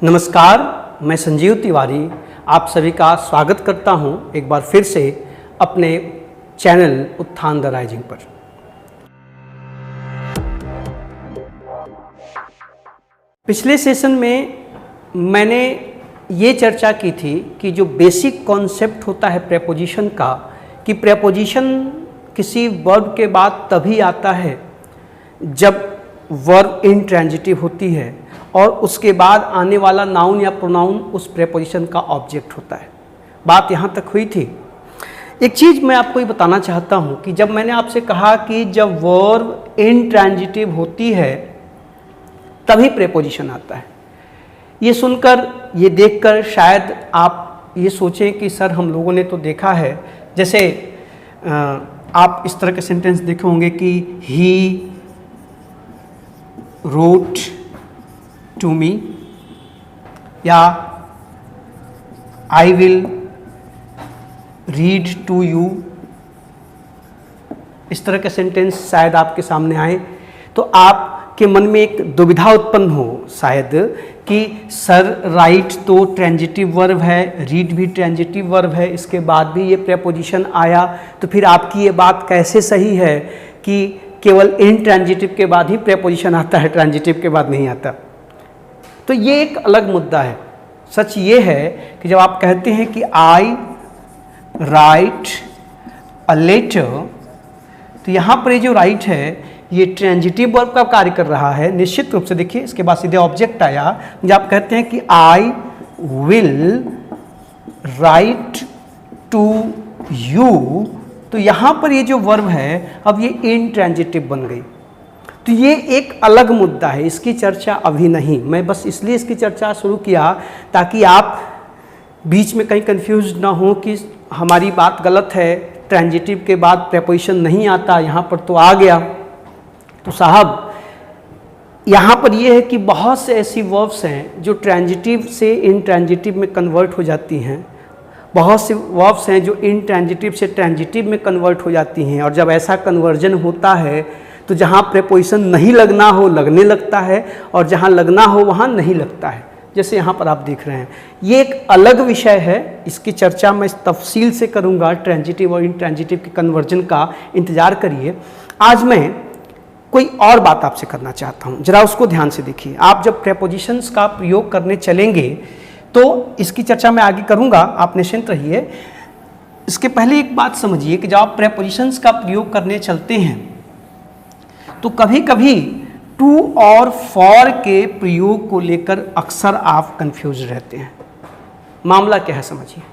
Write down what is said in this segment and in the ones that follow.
नमस्कार, मैं संजीव तिवारी आप सभी का स्वागत करता हूं एक बार फिर से अपने चैनल उत्थान द राइजिंग पर। पिछले सेशन में मैंने ये चर्चा की थी कि जो बेसिक कॉन्सेप्ट होता है प्रेपोजिशन का, कि प्रेपोजिशन किसी वर्ब के बाद तभी आता है जब वर्ब इंट्रांजिटिव होती है और उसके बाद आने वाला नाउन या प्रोनाउन उस प्रेपोजिशन का ऑब्जेक्ट होता है। बात यहाँ तक हुई थी। एक चीज़ मैं आपको ये बताना चाहता हूँ कि जब मैंने आपसे कहा कि जब वर्ब इंट्रांजिटिव होती है तभी प्रेपोजिशन आता है, ये सुनकर ये देखकर शायद आप ये सोचें कि सर हम लोगों ने तो देखा है, जैसे आप इस तरह के सेंटेंस देखे होंगे कि ही रोट टू मी या I will read to you. इस तरह के सेंटेंस शायद आपके सामने आए तो आपके मन में एक दुविधा उत्पन्न हो शायद कि सर राइट तो ट्रांजिटिव वर्ब है, रीड भी ट्रांजिटिव वर्ब है, इसके बाद भी ये प्रेपोजिशन आया, तो फिर आपकी ये बात कैसे सही है कि केवल इंट्रांजिटिव के बाद ही प्रेपोजिशन आता है, ट्रांजिटिव के बाद नहीं आता। तो ये एक अलग मुद्दा है। सच ये है कि जब आप कहते हैं कि आई राइट अ लेटर, तो यहाँ पर ये जो राइट है ये ट्रांजिटिव वर्ब का कार्य कर रहा है निश्चित रूप से। देखिए इसके बाद सीधे ऑब्जेक्ट आया। जब आप कहते हैं कि I will write to you, तो यहाँ पर ये जो वर्ब है अब ये इंट्रांजिटिव बन गई। तो ये एक अलग मुद्दा है, इसकी चर्चा अभी नहीं। मैं बस इसलिए इसकी चर्चा शुरू किया ताकि आप बीच में कहीं कंफ्यूज ना हो कि हमारी बात गलत है, ट्रांजिटिव के बाद प्रेपोजिशन नहीं आता, यहाँ पर तो आ गया। तो साहब यहाँ पर ये है कि बहुत से ऐसी वर्ब्स हैं जो ट्रांजिटिव से इंट्रांजिटिव में कन्वर्ट हो जाती हैं, बहुत सी वर्ब्स हैं जो इंट्रांजिटिव से ट्रांजिटिव में कन्वर्ट हो जाती हैं, और जब ऐसा कन्वर्जन होता है तो जहाँ प्रेपोजिशन नहीं लगना हो लगने लगता है और जहाँ लगना हो वहाँ नहीं लगता है, जैसे यहाँ पर आप देख रहे हैं। ये एक अलग विषय है, इसकी चर्चा मैं तफसील से करूँगा। ट्रांजिटिव और इंट्रांजिटिव के कन्वर्जन का इंतज़ार करिए। आज मैं कोई और बात आपसे करना चाहता हूँ, जरा उसको ध्यान से देखिए। आप जब प्रेपोजिशंस का प्रयोग करने चलेंगे तो इसकी चर्चा मैं आगे करूँगा, आप निश्चिंत रहिए। इसके पहले एक बात समझिए कि जब आप प्रेपोजिशंस का प्रयोग करने चलते हैं तो कभी कभी टू और फॉर के प्रयोग को लेकर अक्सर आप कंफ्यूज रहते हैं। मामला क्या है समझिए।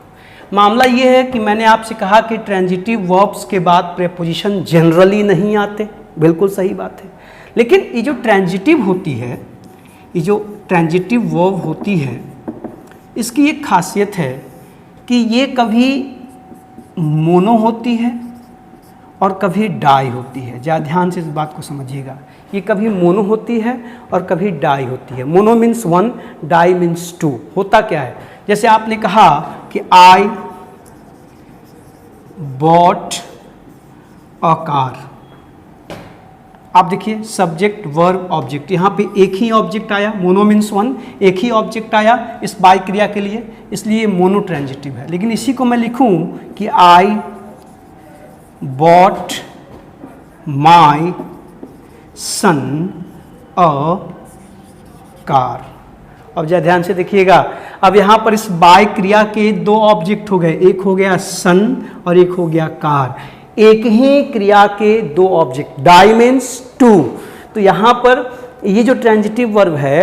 मामला ये है कि मैंने आपसे कहा कि ट्रांजिटिव वर्ब्स के बाद प्रेपोजिशन जनरली नहीं आते, बिल्कुल सही बात है। लेकिन ये जो ट्रांजिटिव होती है, ये जो ट्रांजिटिव वर्ब होती है, इसकी एक खासियत है कि ये कभी मोनो होती है और कभी डाई होती है। ज़्यादा ध्यान से इस बात को समझिएगा। ये कभी मोनो होती है और कभी डाई होती है। Mono means one, di means two. होता क्या है, जैसे आपने कहा कि आई बॉट अ कार। आप देखिए सब्जेक्ट वर्ब ऑब्जेक्ट, यहाँ पे एक ही ऑब्जेक्ट आया, मोनो मीन्स वन, एक ही ऑब्जेक्ट आया इस बाय क्रिया के लिए, इसलिए मोनो ट्रांजिटिव है। लेकिन इसी को मैं लिखूं कि I bought my sun a car. अब जरा ध्यान से देखिएगा, अब यहाँ पर इस बाय क्रिया के दो ऑब्जेक्ट हो गए, एक हो गया सन और एक हो गया कार। एक ही क्रिया के दो ऑब्जेक्ट, डाई मीन्स टू। तो यहाँ पर ये जो ट्रांजिटिव वर्ब है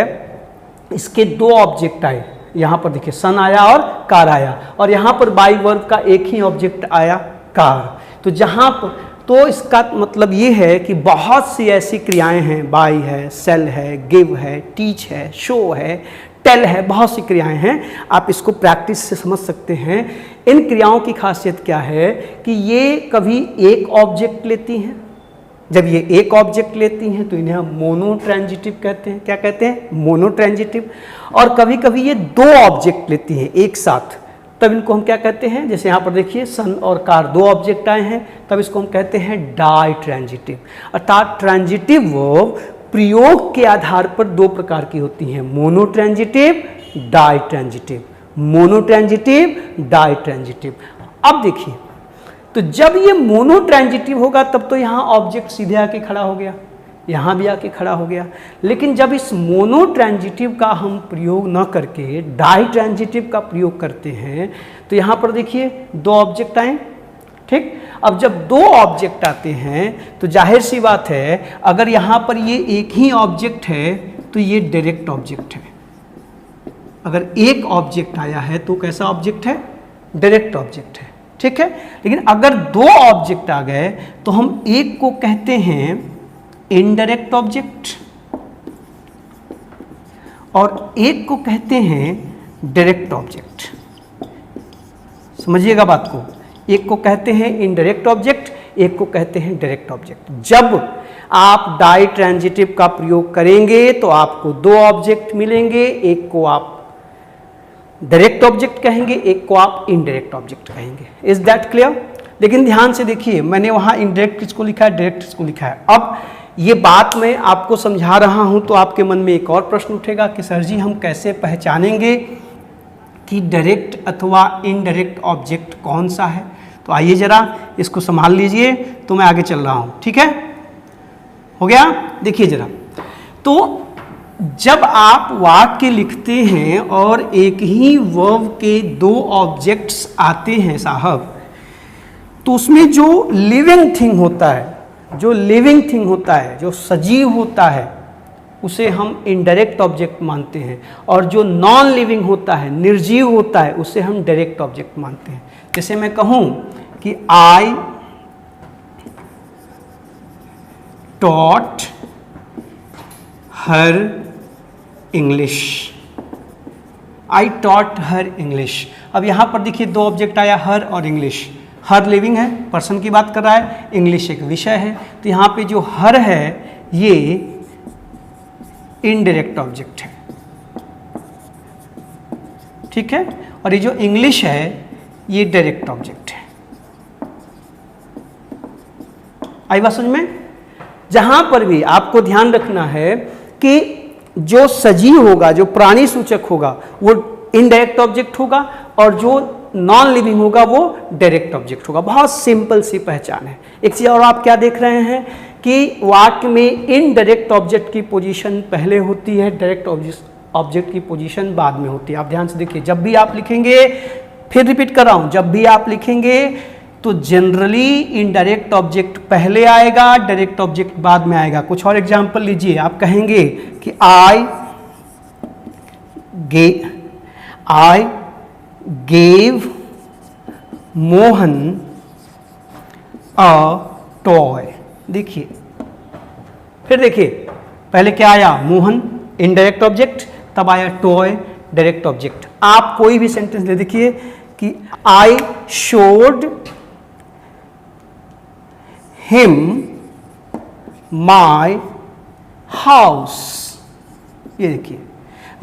इसके दो ऑब्जेक्ट आए, यहाँ पर देखिए सन आया और कार आया, और यहाँ पर बाय वर्ब का एक ही ऑब्जेक्ट आया कार। तो जहाँ पर तो इसका मतलब ये है कि बहुत सी ऐसी क्रियाएं हैं, बाय है, सेल है, गिव है, टीच है, शो है, टेल है, बहुत सी क्रियाएं हैं। आप इसको प्रैक्टिस से समझ सकते हैं। इन क्रियाओं की खासियत क्या है कि ये कभी एक ऑब्जेक्ट लेती हैं। जब ये एक ऑब्जेक्ट लेती हैं तो इन्हें हम मोनो ट्रांजिटिव कहते हैं। क्या कहते हैं? Mono transitive. और कभी कभी ये दो ऑब्जेक्ट लेती हैं एक साथ, तब इनको हम क्या कहते हैं? जैसे यहाँ पर देखिए सन और कार दो ऑब्जेक्ट आए हैं, तब इसको हम कहते हैं डाई ट्रांजिटिव। अर्थात ट्रांजिटिव वर्ब प्रयोग के आधार पर दो प्रकार की होती हैं, mono transitive di transitive, mono transitive, di transitive. अब देखिए, तो जब ये मोनो ट्रांजिटिव होगा तब तो यहाँ ऑब्जेक्ट सीधे आके खड़ा हो गया, यहाँ भी आके खड़ा हो गया। लेकिन जब इस मोनो ट्रांजिटिव का हम प्रयोग न करके डाई ट्रांजिटिव का प्रयोग करते हैं तो यहाँ पर देखिए दो ऑब्जेक्ट आए, ठीक। अब जब दो ऑब्जेक्ट आते हैं तो जाहिर सी बात है, अगर यहाँ पर ये एक ही ऑब्जेक्ट है तो ये डायरेक्ट ऑब्जेक्ट है। अगर एक ऑब्जेक्ट आया है तो कैसा ऑब्जेक्ट है? डायरेक्ट ऑब्जेक्ट है, ठीक है। लेकिन अगर दो ऑब्जेक्ट आ गए तो हम एक को कहते हैं इनडायरेक्ट ऑब्जेक्ट और एक को कहते हैं डायरेक्ट ऑब्जेक्ट। समझिएगा बात को, एक को कहते हैं इनडायरेक्ट ऑब्जेक्ट, एक को कहते हैं डायरेक्ट ऑब्जेक्ट। जब आप डाई ट्रांजिटिव का प्रयोग करेंगे तो आपको दो ऑब्जेक्ट मिलेंगे, एक को आप डायरेक्ट ऑब्जेक्ट कहेंगे, एक को आप इनडायरेक्ट ऑब्जेक्ट कहेंगे। Is that clear? लेकिन ध्यान से देखिए, मैंने वहां इनडायरेक्ट किसको लिखा है, डायरेक्ट किसको लिखा है। अब ये बात मैं आपको समझा रहा हूं तो आपके मन में एक और प्रश्न उठेगा कि सर जी हम कैसे पहचानेंगे कि डायरेक्ट अथवा इनडायरेक्ट ऑब्जेक्ट कौन सा है। तो आइए जरा इसको संभाल लीजिए, तो मैं आगे चल रहा हूं, ठीक है। हो गया? देखिए जरा, तो जब आप वाक्य लिखते हैं और एक ही वर्ब के दो ऑब्जेक्ट्स आते हैं साहब, तो उसमें जो लिविंग थिंग होता है, जो सजीव होता है, उसे हम इनडायरेक्ट ऑब्जेक्ट मानते हैं, और जो नॉन लिविंग होता है, निर्जीव होता है, उसे हम डायरेक्ट ऑब्जेक्ट मानते हैं। जैसे मैं कहूं कि I taught her English, I taught her English. अब यहां पर देखिए दो ऑब्जेक्ट आया, हर और इंग्लिश। हर लिविंग है, पर्सन की बात कर रहा है, इंग्लिश एक विषय है, तो यहाँ पे जो हर है ये इनडायरेक्ट ऑब्जेक्ट है, ठीक है, और ये जो इंग्लिश है ये डायरेक्ट ऑब्जेक्ट है। आई बात समझ में? जहां पर भी आपको ध्यान रखना है कि जो सजीव होगा, जो प्राणी सूचक होगा, वो इनडायरेक्ट ऑब्जेक्ट होगा, और जो नॉन लिविंग होगा वो डायरेक्ट ऑब्जेक्ट होगा। बहुत सिंपल सी पहचान है। एक चीज और आप क्या देख रहे हैं कि वाक्य में इनडायरेक्ट ऑब्जेक्ट की पोजीशन पहले होती है, डायरेक्ट ऑब्जेक्ट की पोजीशन बाद में होती है। आप ध्यान से देखिए, जब भी आप लिखेंगे, फिर रिपीट कर रहा हूं, जब भी आप लिखेंगे तो जनरली इनडायरेक्ट ऑब्जेक्ट पहले आएगा, डायरेक्ट ऑब्जेक्ट बाद में आएगा। कुछ और एग्जांपल लीजिए, आप कहेंगे कि आई gave मोहन अ टॉय। देखिए, फिर देखिए, पहले क्या आया, मोहन इनडायरेक्ट ऑब्जेक्ट, तब आया टॉय डायरेक्ट ऑब्जेक्ट। आप कोई भी सेंटेंस ले देखिए कि I showed him my house, ये देखिए,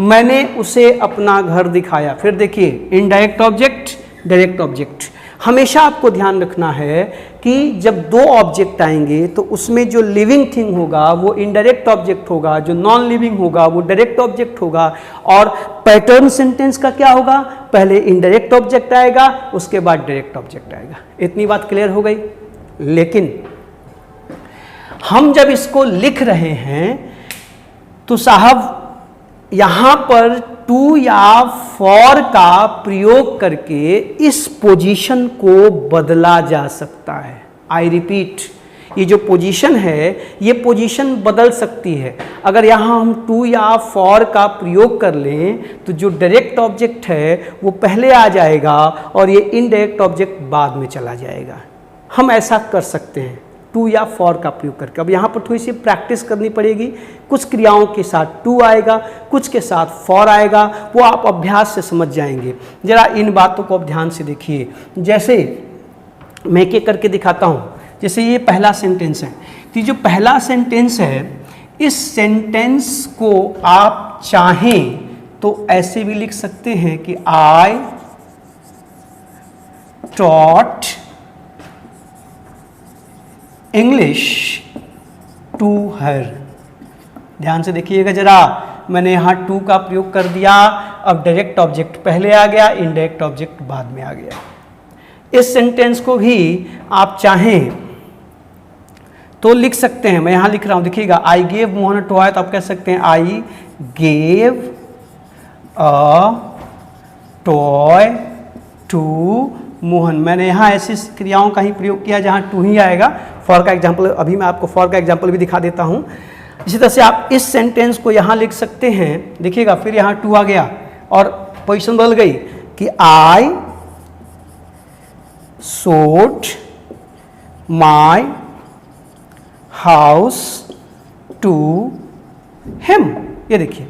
मैंने उसे अपना घर दिखाया। फिर देखिए, इनडायरेक्ट ऑब्जेक्ट, डायरेक्ट ऑब्जेक्ट। हमेशा आपको ध्यान रखना है कि जब दो ऑब्जेक्ट आएंगे तो उसमें जो लिविंग थिंग होगा वो इनडायरेक्ट ऑब्जेक्ट होगा, जो नॉन लिविंग होगा वो डायरेक्ट ऑब्जेक्ट होगा। और पैटर्न सेंटेंस का क्या होगा, पहले इनडायरेक्ट ऑब्जेक्ट आएगा, उसके बाद डायरेक्ट ऑब्जेक्ट आएगा। इतनी बात क्लियर हो गई। लेकिन हम जब इसको लिख रहे हैं तो साहब यहां पर टू या फॉर का प्रयोग करके इस पोजीशन को बदला जा सकता है। आई रिपीट, ये जो पोजीशन है ये पोजीशन बदल सकती है। अगर यहाँ हम टू या फॉर का प्रयोग कर लें तो जो डायरेक्ट ऑब्जेक्ट है वो पहले आ जाएगा और ये इनडायरेक्ट ऑब्जेक्ट बाद में चला जाएगा। हम ऐसा कर सकते हैं टू या फॉर का प्रयोग करके। अब यहाँ पर थोड़ी सी प्रैक्टिस करनी पड़ेगी। कुछ क्रियाओं के साथ टू आएगा, कुछ के साथ फॉर आएगा, वो आप अभ्यास से समझ जाएंगे। जरा इन बातों को आप ध्यान से देखिए। जैसे मैं एक करके दिखाता हूँ। जैसे ये पहला सेंटेंस है, तो जो पहला सेंटेंस है, इस सेंटेंस को आप चाहें तो ऐसे भी लिख सकते हैं कि I taught English to her. ध्यान से देखिएगा जरा, मैंने यहाँ टू का प्रयोग कर दिया, अब डायरेक्ट ऑब्जेक्ट पहले आ गया, इनडायरेक्ट ऑब्जेक्ट बाद में आ गया। इस सेंटेंस को भी आप चाहें तो लिख सकते हैं, मैं यहाँ लिख रहा हूँ, देखिएगा, I gave Mohan a toy, तो आप कह सकते हैं I gave a toy to Mohan. मैंने यहाँ ऐसी क्रियाओं का ही प्रयोग किया जहाँ टू ही आएगा। फॉर का एग्जाम्पल, अभी मैं आपको फॉर का एग्जाम्पल भी दिखा देता हूँ। इसी तरह से आप इस सेंटेंस को यहाँ लिख सकते हैं, देखिएगा, फिर यहाँ टू आ गया और पोजीशन बदल गई कि I sold my house to him. ये देखिए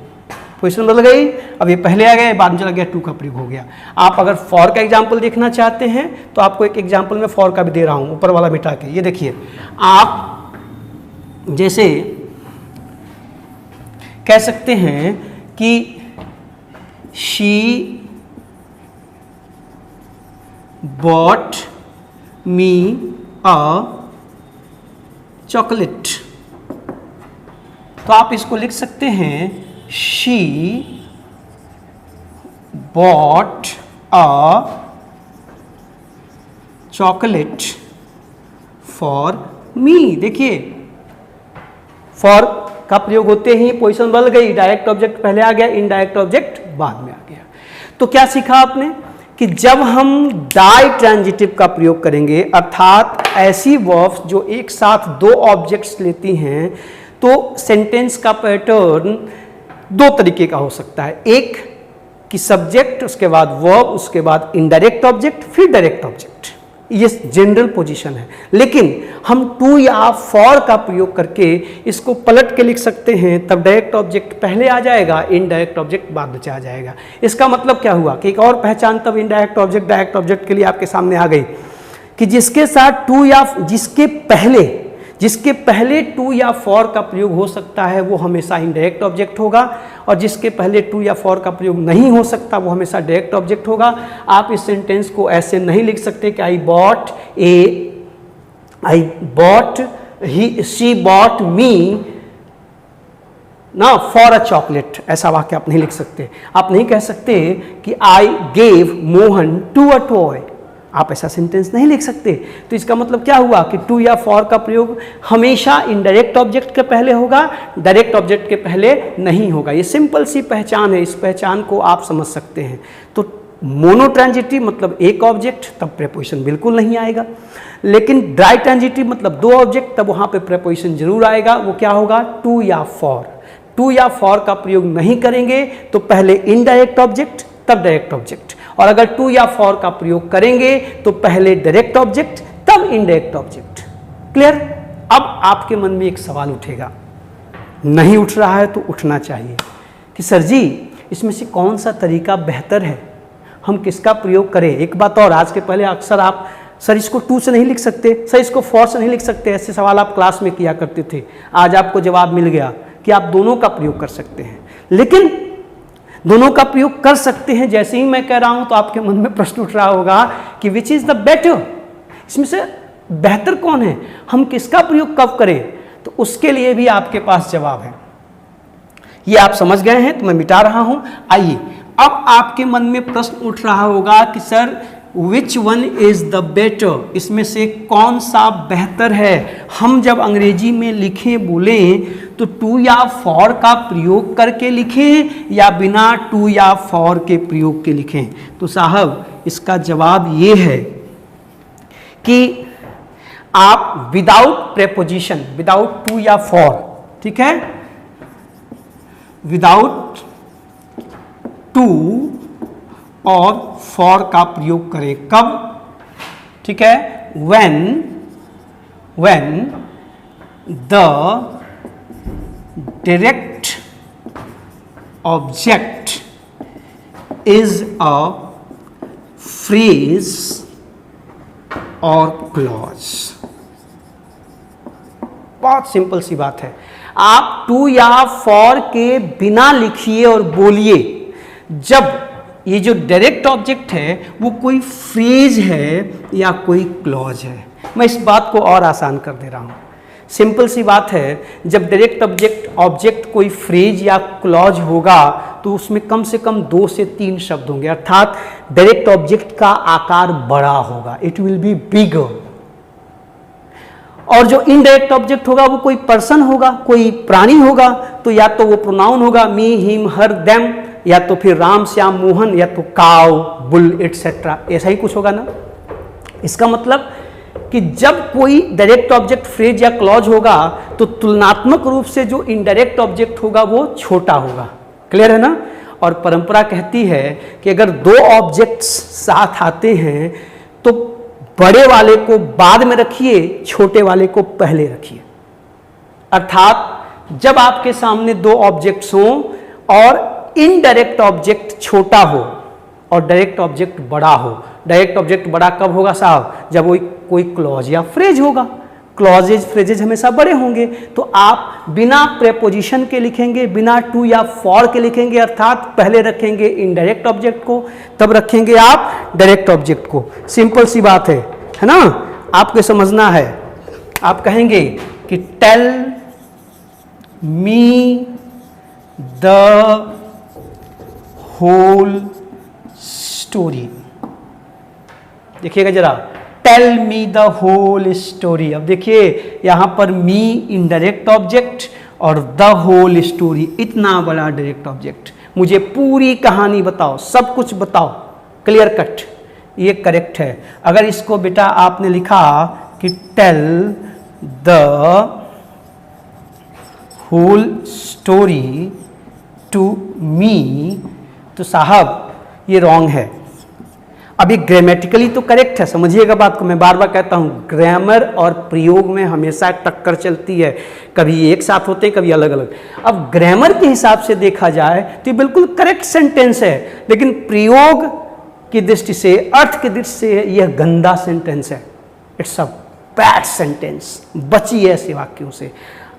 पोजीशन बदल गई, अब ये पहले आ गया, बाद में चला गया, टू का प्रयोग हो गया। आप अगर फॉर का एग्जाम्पल देखना चाहते हैं तो आपको एक एग्जाम्पल में फॉर का भी दे रहा हूं, ऊपर वाला मिटा के। ये देखिए, आप जैसे कह सकते हैं कि she bought me a chocolate, तो आप इसको लिख सकते हैं she bought a chocolate for me. देखिए, फॉर का प्रयोग होते ही पोजीशन बदल गई, डायरेक्ट ऑब्जेक्ट पहले आ गया, इनडायरेक्ट ऑब्जेक्ट बाद में आ गया। तो क्या सीखा आपने कि जब हम डाई ट्रांजिटिव का प्रयोग करेंगे, अर्थात ऐसी वर्ब्स जो एक साथ दो ऑब्जेक्ट्स लेती हैं, तो सेंटेंस का पैटर्न दो तरीके का हो सकता है। एक कि सब्जेक्ट, उसके बाद वर्ब, उसके बाद इनडायरेक्ट ऑब्जेक्ट, फिर डायरेक्ट ऑब्जेक्ट। ये जनरल पोजीशन है। लेकिन हम टू या फॉर का प्रयोग करके इसको पलट के लिख सकते हैं, तब डायरेक्ट ऑब्जेक्ट पहले आ जाएगा, इनडायरेक्ट ऑब्जेक्ट बाद में आ जाएगा। इसका मतलब क्या हुआ कि एक और पहचान तब इनडायरेक्ट ऑब्जेक्ट डायरेक्ट ऑब्जेक्ट के लिए आपके सामने आ गई कि जिसके साथ टू या जिसके पहले टू या फॉर का प्रयोग हो सकता है वो हमेशा इनडायरेक्ट ऑब्जेक्ट होगा, और जिसके पहले टू या फॉर का प्रयोग नहीं हो सकता वो हमेशा डायरेक्ट ऑब्जेक्ट होगा। आप इस सेंटेंस को ऐसे नहीं लिख सकते कि शी बॉट मी ना फॉर अ चॉकलेट, ऐसा वाक्य आप नहीं लिख सकते। आप नहीं कह सकते कि I gave Mohan to a toy, आप ऐसा सेंटेंस नहीं लिख सकते। तो इसका मतलब क्या हुआ कि टू या फॉर का प्रयोग हमेशा इनडायरेक्ट ऑब्जेक्ट के पहले होगा, डायरेक्ट ऑब्जेक्ट के पहले नहीं होगा। ये सिंपल सी पहचान है, इस पहचान को आप समझ सकते हैं। तो मोनोट्रांजिटिव मतलब एक ऑब्जेक्ट, तब प्रेपोजिशन बिल्कुल नहीं आएगा। लेकिन डाई ट्रांजिटिव मतलब दो ऑब्जेक्ट, तब वहाँ पे प्रेपोजिशन जरूर आएगा। वो क्या होगा, टू या फॉर। टू या फॉर का प्रयोग नहीं करेंगे तो पहले इनडायरेक्ट ऑब्जेक्ट तब डायरेक्ट ऑब्जेक्ट, और अगर टू या फॉर का प्रयोग करेंगे तो पहले डायरेक्ट ऑब्जेक्ट तब इनडायरेक्ट ऑब्जेक्ट। क्लियर? अब आपके मन में एक सवाल उठेगा, नहीं उठ रहा है तो उठना चाहिए कि सर जी इसमें से कौन सा तरीका बेहतर है, हम किसका प्रयोग करें। एक बात और, आज के पहले अक्सर आप सर इसको टू से नहीं लिख सकते, सर इसको फॉर से नहीं लिख सकते, ऐसे सवाल आप क्लास में किया करते थे। आज आपको जवाब मिल गया कि आप दोनों का प्रयोग कर सकते हैं। लेकिन दोनों का प्रयोग कर सकते हैं, जैसे ही मैं कह रहा हूं तो आपके मन में प्रश्न उठ रहा होगा कि विच इज द बेटर, इसमें से बेहतर कौन है, हम किसका प्रयोग कब करें। तो उसके लिए भी आपके पास जवाब है। ये आप समझ गए हैं तो मैं मिटा रहा हूं। आइए, अब आपके मन में प्रश्न उठ रहा होगा कि sir which one is the better, इसमें से कौन सा बेहतर है। हम जब अंग्रेजी में लिखें बोलें तो टू या फॉर का प्रयोग करके लिखें या बिना टू या फॉर के प्रयोग के लिखें। तो साहब इसका जवाब ये है कि आप विदाउट प्रेपोजिशन, विदाउट टू या फॉर, ठीक है, विदाउट टू और फॉर का प्रयोग करें। कब? ठीक है, when the direct object is a phrase or clause। बहुत सिंपल सी बात है। आप टू या फॉर के बिना लिखिए और बोलिए जब ये जो डायरेक्ट ऑब्जेक्ट है वो कोई फ्रेज है या कोई क्लॉज है। मैं इस बात को और आसान कर दे रहा हूं। सिंपल सी बात है, जब डायरेक्ट ऑब्जेक्ट कोई फ्रेज या क्लॉज होगा तो उसमें कम से कम 2 से 3 शब्द होंगे, अर्थात डायरेक्ट ऑब्जेक्ट का आकार बड़ा होगा, इट विल बी बिगर। और जो इनडायरेक्ट ऑब्जेक्ट होगा वो कोई पर्सन होगा, कोई प्राणी होगा, तो या तो वो प्रोनाउन होगा मी, हिम, हर, देम, या तो फिर राम, श्याम, मोहन, या तो काव, बुल, एटसेट्रा, ऐसा ही कुछ होगा ना। इसका मतलब कि जब कोई डायरेक्ट ऑब्जेक्ट फ्रेज या क्लॉज होगा तो तुलनात्मक रूप से जो इनडायरेक्ट ऑब्जेक्ट होगा वो छोटा होगा। क्लियर है ना। और परंपरा कहती है कि अगर 2 ऑब्जेक्ट्स साथ आते हैं तो बड़े वाले को बाद में रखिए, छोटे वाले को पहले रखिए। अर्थात जब आपके सामने 2 ऑब्जेक्ट्स हों और इनडायरेक्ट ऑब्जेक्ट छोटा हो और डायरेक्ट ऑब्जेक्ट बड़ा हो। डायरेक्ट ऑब्जेक्ट बड़ा कब होगा साहब? जब वो कोई क्लॉज या फ्रेज होगा। क्लॉजेज फ्रेजेज हमेशा बड़े होंगे। तो आप बिना प्रेपोजिशन के लिखेंगे, बिना टू या फॉर के लिखेंगे, अर्थात पहले रखेंगे इनडायरेक्ट ऑब्जेक्ट को, तब रखेंगे आप डायरेक्ट ऑब्जेक्ट को। सिंपल सी बात है ना। आपको समझना है। आप कहेंगे कि tell me the whole story. देखिएगा जरा, tell me the whole story. अब देखिए यहां पर मी इनडायरेक्ट ऑब्जेक्ट और द होल स्टोरी इतना बड़ा डायरेक्ट ऑब्जेक्ट। मुझे पूरी कहानी बताओ, सब कुछ बताओ, क्लियर कट, ये करेक्ट है। अगर इसको बेटा आपने लिखा कि tell the whole story to me, तो साहब ये रॉन्ग है। अभी ग्रामेटिकली तो करेक्ट है, समझिएगा बात को। मैं बार बार कहता हूं ग्रामर और प्रयोग में हमेशा टक्कर चलती है, कभी एक साथ होते हैं, कभी अलग अलग। अब ग्रामर के हिसाब से देखा जाए तो ये बिल्कुल करेक्ट सेंटेंस है, लेकिन प्रयोग की दृष्टि से, अर्थ की दृष्टि से यह गंदा सेंटेंस है। It's a bad sentence. बचिए ऐसे वाक्यों से।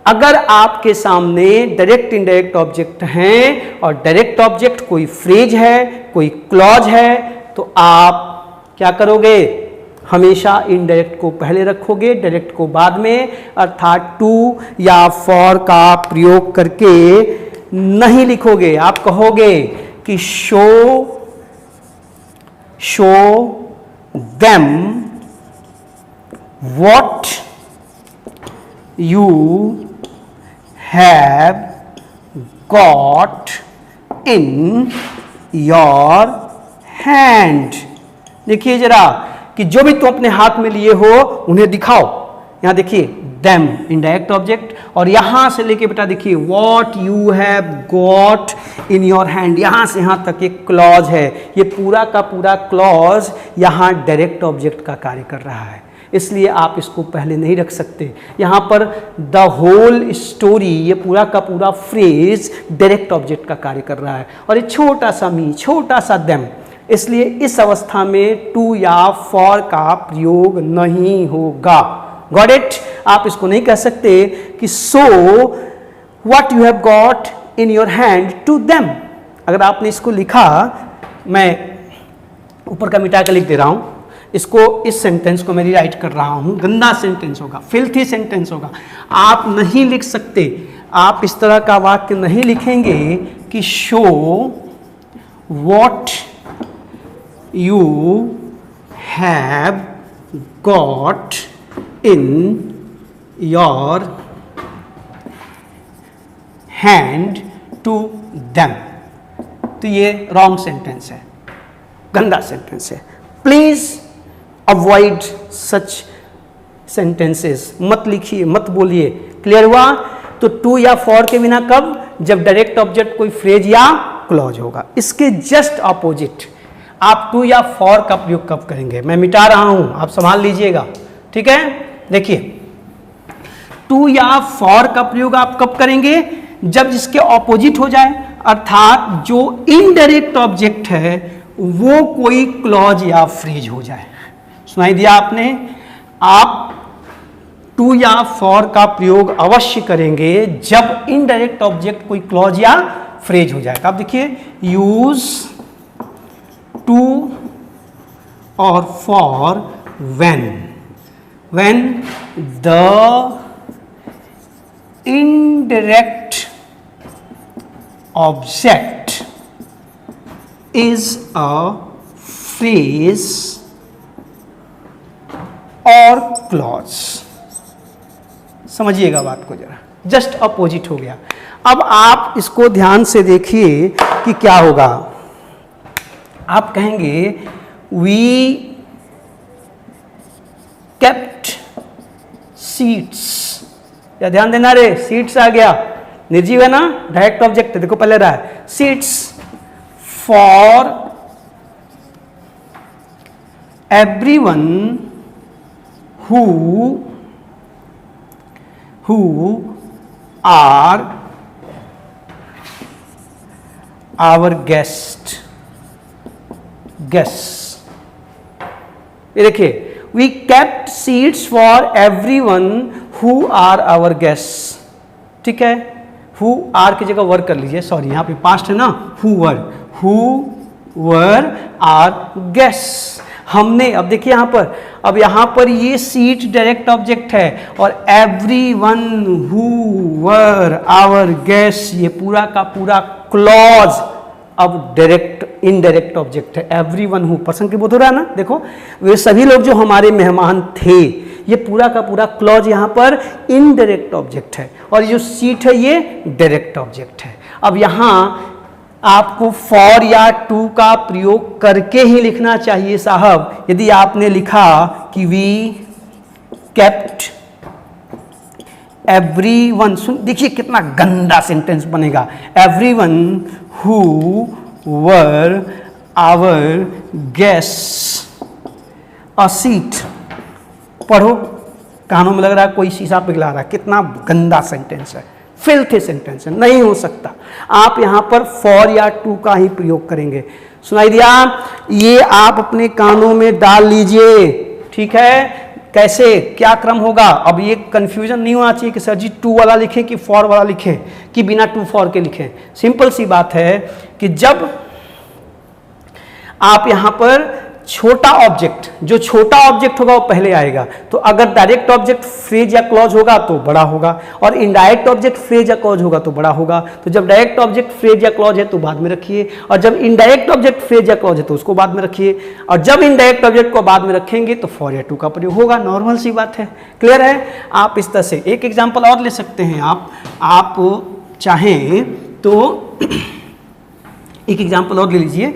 अगर आपके सामने डायरेक्ट इनडायरेक्ट ऑब्जेक्ट हैं और डायरेक्ट ऑब्जेक्ट कोई फ्रेज है, कोई क्लॉज है, तो आप क्या करोगे? हमेशा इनडायरेक्ट को पहले रखोगे, डायरेक्ट को बाद में, अर्थात टू या फॉर का प्रयोग करके नहीं लिखोगे। आप कहोगे कि show them what you have got in your hand. देखिए जरा कि जो भी तुम अपने हाथ में लिए हो उन्हें दिखाओ। यहां देखिए देम इनडायरेक्ट ऑब्जेक्ट, और यहां से लेके बेटा देखिए what you have got in your hand, यहां से यहां तक एक क्लॉज है। ये पूरा का पूरा क्लॉज यहां डायरेक्ट ऑब्जेक्ट का कार्य कर रहा है, इसलिए आप इसको पहले नहीं रख सकते। यहां पर द होल स्टोरी, ये पूरा का पूरा फ्रेज डायरेक्ट ऑब्जेक्ट का कार्य कर रहा है, और ये छोटा सा मी, छोटा सा देम, इसलिए इस अवस्था में टू या फॉर का प्रयोग नहीं होगा। Got it? आप इसको नहीं कह सकते कि show what you have got in your hand to them. अगर आपने इसको लिखा, मैं ऊपर का मिटा कर लिख दे रहा हूं, इसको, इस सेंटेंस को मैं राइट कर रहा हूं, गंदा सेंटेंस होगा, फिल्थी सेंटेंस होगा। आप नहीं लिख सकते, आप इस तरह का वाक्य नहीं लिखेंगे कि show what you have got in your hand to them. तो ये रॉन्ग सेंटेंस है, गंदा सेंटेंस है। प्लीज अवॉइड सच सेंटेंसेस, मत लिखिए, मत बोलिए। क्लियर हुआ? तो टू या फॉर के बिना कब? जब डायरेक्ट ऑब्जेक्ट कोई फ्रेज या क्लॉज होगा। इसके जस्ट ऑपोजिट आप टू या फॉर का प्रयोग कब करेंगे? मैं मिटा रहा हूं, आप संभाल लीजिएगा, ठीक है। देखिए टू या फॉर का प्रयोग आप कब करेंगे? जब जिसके ऑपोजिट हो जाए, अर्थात जो इनडायरेक्ट ऑब्जेक्ट है वो कोई क्लॉज या फ्रेज हो जाए। सुनाई दिया आपने? आप टू या फॉर का प्रयोग अवश्य करेंगे जब इनडायरेक्ट ऑब्जेक्ट कोई क्लॉज या फ्रेज हो जाएगा। आप देखिए यूज टू और for when the indirect object is a phrase or clause। समझिएगा बात को जरा, जस्ट अपोजिट हो गया। अब आप इसको ध्यान से देखिए कि क्या होगा। आप कहेंगे we kept seats, या ध्यान देना रे, सीट्स आ गया, निर्जीव है ना, डायरेक्ट ऑब्जेक्ट, देखो पहले रहा है seats for everyone who are our guests। ये देखिए, we kept seats for everyone who are our guests। ठीक है, who are की जगह वर कर लीजिए, सॉरी यहाँ पे पास्ट है ना, who were our guests। हमने, अब देखिए यहाँ पर ये सीट डायरेक्ट ऑब्जेक्ट है और everyone who were our guests ये पूरा का पूरा क्लॉज अब डायरेक्ट इनडायरेक्ट ऑब्जेक्ट है। एवरीवन हु पर्सन की बोध हो रहा है ना, देखो वे सभी लोग जो हमारे मेहमान थे, ये पूरा का पूरा क्लॉज यहाँ पर इनडायरेक्ट ऑब्जेक्ट है और ये जो सीट है ये डायरेक्ट ऑब्जेक्ट है। अब यहाँ आपको फॉर या टू का प्रयोग करके ही लिखना चाहिए साहब। यदि आपने लिखा कि वी केप्ट एवरीवन, सुन देखिए कितना गंदा सेंटेंस बनेगा, everyone who were our guests a seat. पढ़ो, कानों में लग रहा है कोई शीशा पिघला रहा है, कितना गंदा सेंटेंस है, फिल्थी सेंटेंस है, नहीं हो सकता। आप यहां पर फॉर या टू का ही प्रयोग करेंगे। सुनाई दिया? ये आप अपने कानों में डाल लीजिए, ठीक है। कैसे, क्या क्रम होगा? अब ये कंफ्यूजन नहीं होना चाहिए कि सर जी टू वाला लिखें कि फॉर वाला लिखें कि बिना टू फॉर के लिखें। सिंपल सी बात है कि जब आप यहां पर छोटा ऑब्जेक्ट, जो छोटा ऑब्जेक्ट होगा वो पहले आएगा, तो अगर डायरेक्ट ऑब्जेक्ट फ्रेज या क्लॉज होगा तो बड़ा होगा और इनडायरेक्ट ऑब्जेक्ट फ्रेज या क्लॉज होगा तो बड़ा होगा। तो जब डायरेक्ट ऑब्जेक्ट फ्रेज या क्लॉज है तो बाद में रखिए, और जब इनडायरेक्ट ऑब्जेक्ट फ्रेज या क्लॉज है तो उसको बाद में रखिए, और जब इनडायरेक्ट ऑब्जेक्ट को बाद में रखेंगे तो फॉर या टू का प्रयोग होगा। नॉर्मल सी बात है, क्लियर है? आप इस तरह से एक एग्जाम्पल और ले सकते हैं। आप चाहें तो एक एग्जाम्पल और ले लीजिए।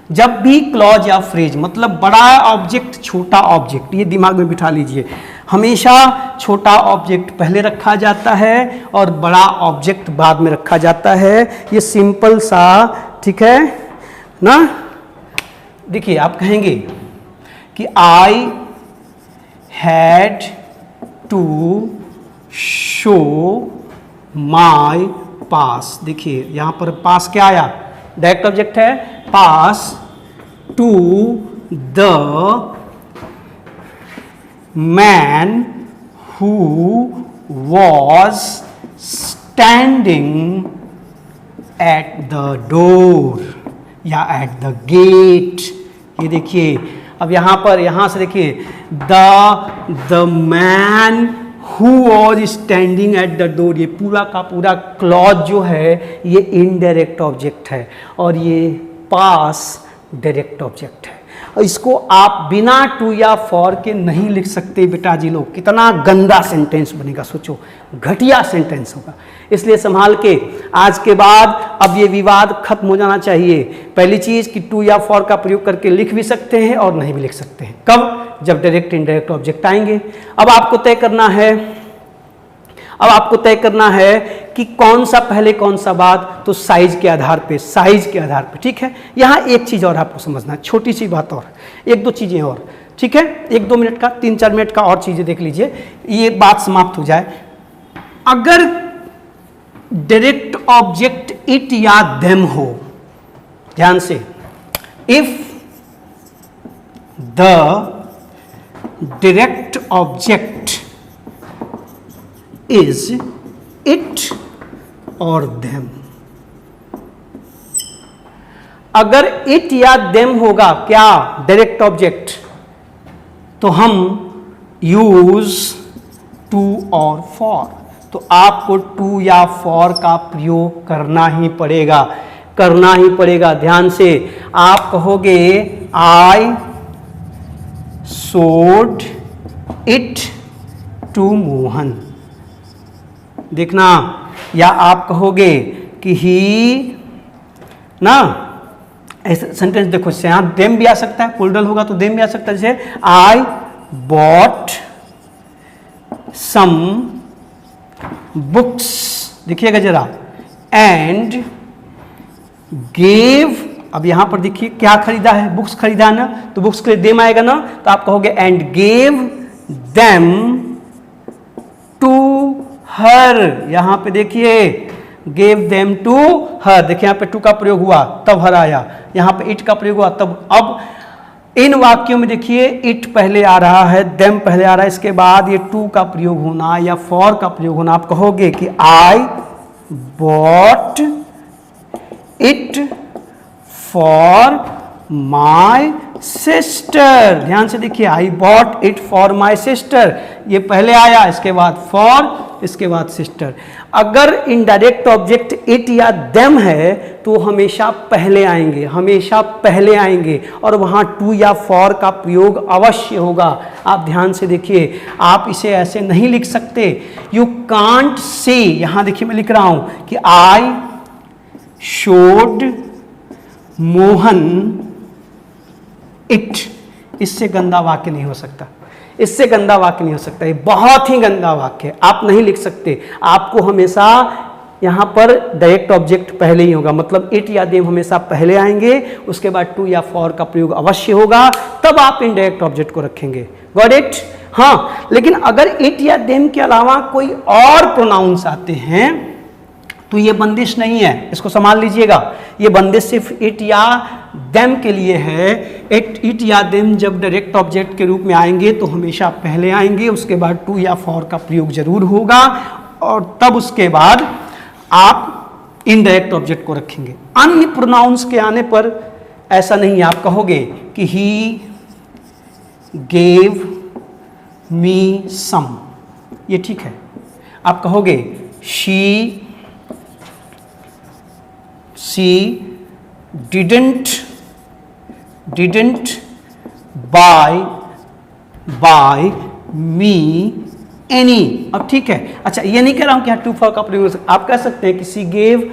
जब भी क्लॉज या फ्रेज, मतलब बड़ा ऑब्जेक्ट छोटा ऑब्जेक्ट, ये दिमाग में बिठा लीजिए, हमेशा छोटा ऑब्जेक्ट पहले रखा जाता है और बड़ा ऑब्जेक्ट बाद में रखा जाता है। ये सिंपल सा, ठीक है ना। देखिए आप कहेंगे कि I had to show my pass. देखिए यहां पर पास क्या आया? डायरेक्ट ऑब्जेक्ट है, pass to the man who was standing at the door या एट द गेट। ये देखिए, अब यहां से देखिए, the man who was standing at the door, ये पूरा का पूरा क्लॉज जो है ये इनडायरेक्ट ऑब्जेक्ट है और ये पास डायरेक्ट ऑब्जेक्ट है। और इसको आप बिना टू या फॉर के नहीं लिख सकते बेटा जी लोग। कितना गंदा सेंटेंस बनेगा, सोचो, घटिया सेंटेंस होगा। इसलिए संभाल के, आज के बाद अब ये विवाद खत्म हो जाना चाहिए। पहली चीज कि टू या फॉर का प्रयोग करके लिख भी सकते हैं और नहीं भी लिख सकते हैं। कब? जब डायरेक्ट इनडायरेक्ट ऑब्जेक्ट आएंगे। अब आपको तय करना है कि कौन सा पहले कौन सा बाद, तो साइज के आधार पे, ठीक है। यहाँ एक चीज और आपको समझना है, छोटी सी बात और, एक दो चीजें और, ठीक है। 1-2 मिनट का, 3-4 मिनट का और चीजें देख लीजिए, ये बात समाप्त हो जाए। अगर डायरेक्ट ऑब्जेक्ट इट या देम हो, ध्यान से, if the direct object is it or them, अगर it या them होगा क्या डायरेक्ट ऑब्जेक्ट, तो हम यूज टू और फॉर, तो आपको टू या फॉर का प्रयोग करना ही पड़ेगा, करना ही पड़ेगा। ध्यान से आप कहोगे आई सोड इट टू मोहन, देखना, या आप कहोगे कि ही ना, ऐसे सेंटेंस देखो, यहाँ देम भी आ सकता है, प्लूरल होगा तो देम भी आ सकता है। जैसे आई बॉट सम बुक्स, देखिएगा जरा, एंड गेव, अब यहां पर देखिए क्या खरीदा है, बुक्स खरीदा ना, तो बुक्स के लिए देम आएगा ना, तो आप कहोगे and gave them to her, यहां पे देखिए गेव देम टू हर, देखिए यहां पे टू का प्रयोग हुआ तब हर आया, यहां पे इट का प्रयोग हुआ तब। अब इन वाक्यों में देखिए इट पहले आ रहा है, देम पहले आ रहा है, इसके बाद ये टू का प्रयोग होना या फॉर का प्रयोग होना। आप कहोगे कि I bought it for my sister, ध्यान से देखिए, I bought it for my sister, ये पहले आया, इसके बाद फॉर, इसके बाद सिस्टर। अगर इनडायरेक्ट ऑब्जेक्ट इट या देम है तो हमेशा पहले आएंगे, हमेशा पहले आएंगे, और वहां टू या फॉर का प्रयोग अवश्य होगा। आप ध्यान से देखिए, आप इसे ऐसे नहीं लिख सकते, यू कांट से, यहां देखिए मैं लिख रहा हूं कि आई शोड मोहन इट, इससे गंदा वाक्य नहीं हो सकता, इससे गंदा वाक्य नहीं हो सकता, ये बहुत ही गंदा वाक्य है, आप नहीं लिख सकते। आपको हमेशा यहां पर डायरेक्ट ऑब्जेक्ट पहले ही होगा, मतलब इट या देम हमेशा पहले आएंगे, उसके बाद टू या फॉर का प्रयोग अवश्य होगा, तब आप इनडायरेक्ट ऑब्जेक्ट को रखेंगे। Got it? हाँ, लेकिन अगर इट या देम के अलावा कोई और प्रोनाउंस आते हैं तो ये बंदिश नहीं है, इसको संभाल लीजिएगा। ये बंदिश सिर्फ इट या देम के लिए है। इट या देम जब डायरेक्ट ऑब्जेक्ट के रूप में आएंगे तो हमेशा पहले आएंगे, उसके बाद टू या फॉर का प्रयोग जरूर होगा, और तब उसके बाद आप इनडायरेक्ट ऑब्जेक्ट को रखेंगे। अन्य प्रोनाउंस के आने पर ऐसा नहीं है, आप कहोगे कि ही गेव मी सम, ये ठीक है। आप कहोगे she didn't buy me any, अब ठीक है। अच्छा, ये नहीं कह रहा हूं कि टू फॉर का प्रयोग, आप कह सकते हैं कि सी गेव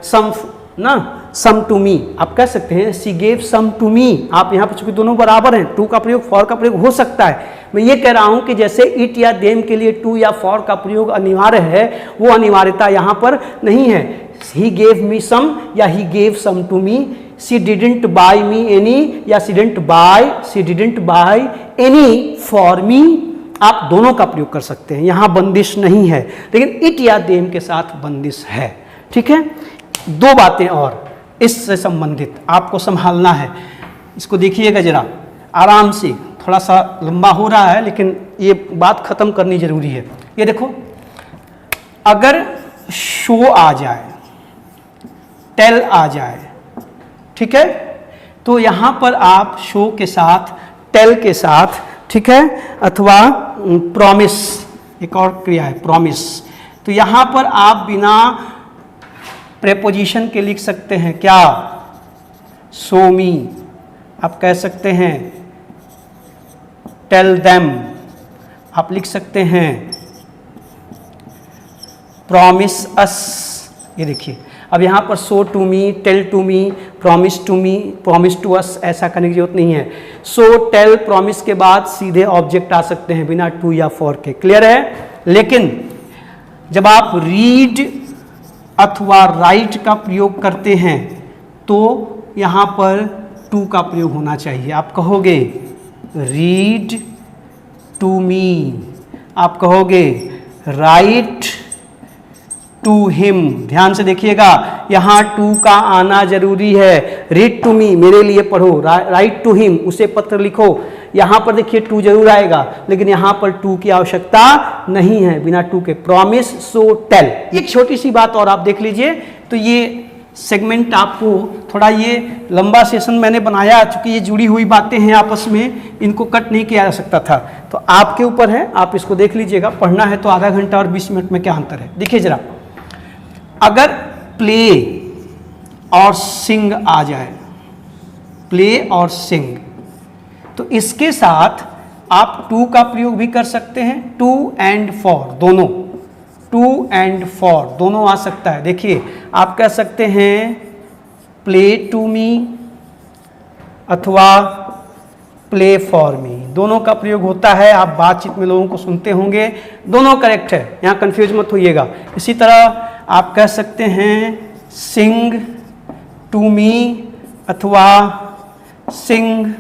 सम ना, सम टू मी, आप कह सकते हैं सी गेव सम टू मी। आप यहाँ पर चूंकि दोनों बराबर हैं, टू का प्रयोग फॉर का प्रयोग हो सकता है। मैं ये कह रहा हूं कि जैसे इट या देम के लिए टू या फॉर का प्रयोग अनिवार्य है, वो अनिवार्यता यहाँ पर नहीं है। He gave me some या he gave some to me, she didn't buy me any या she didn't buy any for me, आप दोनों का प्रयोग कर सकते हैं, यहां बंदिश नहीं है, लेकिन इट या देम के साथ बंदिश है। ठीक है, दो बातें और इससे संबंधित आपको संभालना है, इसको देखिएगा जरा आराम से, थोड़ा सा लंबा हो रहा है लेकिन ये बात खत्म करनी जरूरी है। ये देखो, अगर शो आ जाए, टेल आ जाए, ठीक है, तो यहां पर आप शो के साथ, टेल के साथ, ठीक है, अथवा प्रॉमिस, एक और क्रिया है प्रॉमिस, तो यहां पर आप बिना प्रेपोजिशन के लिख सकते हैं क्या, शो मी, आप कह सकते हैं टेल देम, आप लिख सकते हैं प्रॉमिस अस। ये देखिए, अब यहाँ पर show to me, tell to me, promise to me, promise to us, ऐसा करने की जरूरत नहीं है। सो टेल प्रॉमिस के बाद सीधे ऑब्जेक्ट आ सकते हैं बिना टू या फॉर के, क्लियर है। लेकिन जब आप रीड अथवा राइट का प्रयोग करते हैं तो यहाँ पर टू का प्रयोग होना चाहिए। आप कहोगे रीड टू मी, आप कहोगे राइट टू हिम, ध्यान से देखिएगा, यहां टू का आना जरूरी है। रीड टू मी, मेरे लिए पढ़ो, राइट टू हिम, उसे पत्र लिखो, यहां पर देखिए टू जरूर आएगा, लेकिन यहां पर टू की आवश्यकता नहीं है, बिना टू के। प्रॉमिस, सो, टेल। एक छोटी सी बात और आप देख लीजिए, तो ये सेगमेंट आपको थोड़ा ये लंबा सेशन मैंने बनाया, चूंकि ये जुड़ी हुई बातें हैं आपस में, इनको कट नहीं किया जा सकता था, तो आपके ऊपर है, आप इसको देख लीजिएगा। पढ़ना है तो आधा घंटा और 20 मिनट में क्या अंतर है। देखिए जरा, अगर प्ले और सिंग आ जाए, प्ले और सिंग, तो इसके साथ आप टू का प्रयोग भी कर सकते हैं, टू एंड फॉर दोनों, टू एंड फॉर दोनों आ सकता है। देखिए आप कह सकते हैं प्ले टू मी अथवा प्ले फॉर मी, दोनों का प्रयोग होता है। आप बातचीत में लोगों को सुनते होंगे, दोनों करेक्ट है, यहाँ कंफ्यूज मत होइएगा। इसी तरह आप कह सकते हैं सिंग टू मी अथवा सिंग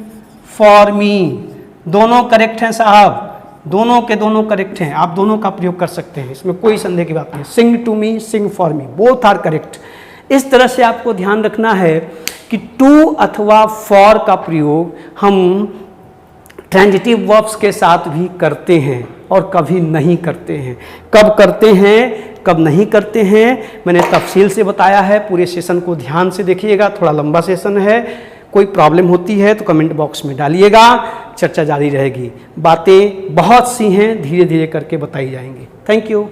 फॉर मी, दोनों करेक्ट हैं साहब, दोनों के दोनों करेक्ट हैं, आप दोनों का प्रयोग कर सकते हैं, इसमें कोई संदेह की बात नहीं। Sing to me, sing for me, both are correct. इस तरह से आपको ध्यान रखना है कि टू अथवा फॉर का प्रयोग हम ट्रांजिटिव वर्ब्स के साथ भी करते हैं और कभी नहीं करते हैं। कब करते हैं कब नहीं करते हैं मैंने तफसील से बताया है, पूरे सेशन को ध्यान से देखिएगा, थोड़ा लंबा सेशन है। कोई प्रॉब्लम होती है तो कमेंट बॉक्स में डालिएगा, चर्चा जारी रहेगी। बातें बहुत सी हैं, धीरे धीरे करके बताई जाएंगी। Thank you.